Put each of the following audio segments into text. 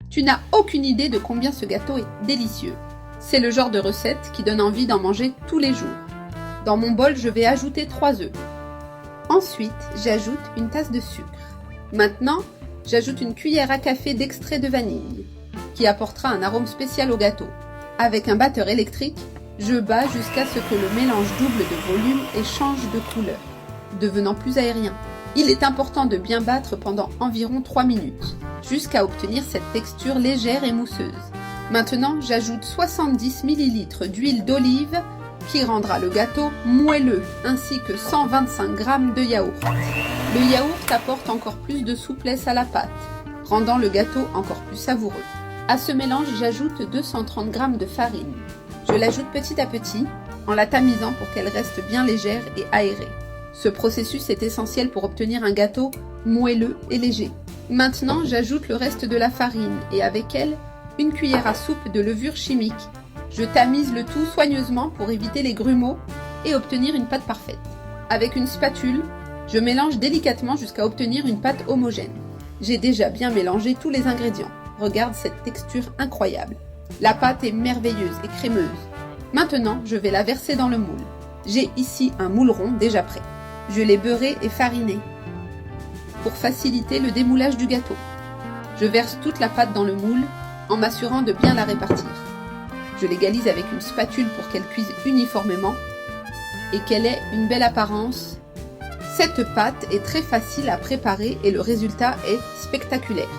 Tu n'as aucune idée de combien ce gâteau est délicieux. C'est le genre de recette qui donne envie d'en manger tous les jours. Dans mon bol, je vais ajouter 3 œufs. Ensuite, j'ajoute une tasse de sucre. Maintenant, j'ajoute une cuillère à café d'extrait de vanille, qui apportera un arôme spécial au gâteau. Avec un batteur électrique, je bats jusqu'à ce que le mélange double de volume et change de couleur, devenant plus aérien. Il est important de bien battre pendant environ 3 minutes, jusqu'à obtenir cette texture légère et mousseuse. Maintenant, j'ajoute 70 ml d'huile d'olive qui rendra le gâteau moelleux, ainsi que 125 g de yaourt. Le yaourt apporte encore plus de souplesse à la pâte, rendant le gâteau encore plus savoureux. À ce mélange, j'ajoute 230 g de farine. Je l'ajoute petit à petit, en la tamisant pour qu'elle reste bien légère et aérée. Ce processus est essentiel pour obtenir un gâteau moelleux et léger. Maintenant, j'ajoute le reste de la farine et avec elle, une cuillère à soupe de levure chimique. Je tamise le tout soigneusement pour éviter les grumeaux et obtenir une pâte parfaite. Avec une spatule, je mélange délicatement jusqu'à obtenir une pâte homogène. J'ai déjà bien mélangé tous les ingrédients. Regarde cette texture incroyable. La pâte est merveilleuse et crémeuse. Maintenant, je vais la verser dans le moule. J'ai ici un moule rond déjà prêt. Je l'ai beurré et fariné pour faciliter le démoulage du gâteau. Je verse toute la pâte dans le moule en m'assurant de bien la répartir. Je l'égalise avec une spatule pour qu'elle cuise uniformément et qu'elle ait une belle apparence. Cette pâte est très facile à préparer et le résultat est spectaculaire.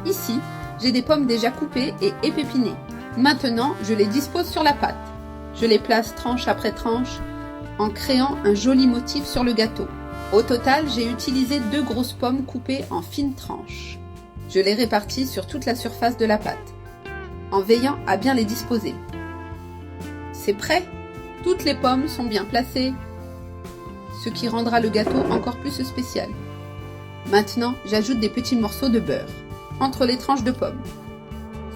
Ici, j'ai des pommes déjà coupées et épépinées. Maintenant, je les dispose sur la pâte. Je les place tranche après tranche en créant un joli motif sur le gâteau. Au total, j'ai utilisé 2 grosses pommes coupées en fines tranches. Je les répartis sur toute la surface de la pâte, en veillant à bien les disposer. C'est prêt! Toutes les pommes sont bien placées, ce qui rendra le gâteau encore plus spécial. Maintenant, j'ajoute des petits morceaux de beurre entre les tranches de pommes.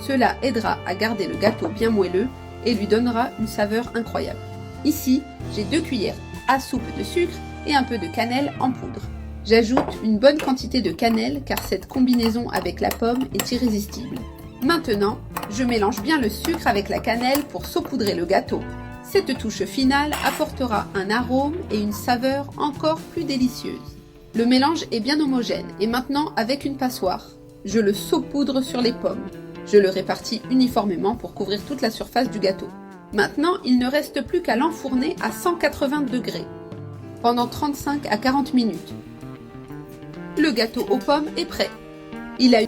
Cela aidera à garder le gâteau bien moelleux et lui donnera une saveur incroyable. Ici, j'ai 2 cuillères à soupe de sucre et un peu de cannelle en poudre. J'ajoute une bonne quantité de cannelle car cette combinaison avec la pomme est irrésistible. Maintenant, je mélange bien le sucre avec la cannelle pour saupoudrer le gâteau. Cette touche finale apportera un arôme et une saveur encore plus délicieuse. Le mélange est bien homogène et maintenant, avec une passoire, je le saupoudre sur les pommes. Je le répartis uniformément pour couvrir toute la surface du gâteau. Maintenant, il ne reste plus qu'à l'enfourner à 180 degrés pendant 35 à 40 minutes. Le gâteau aux pommes est prêt. Il a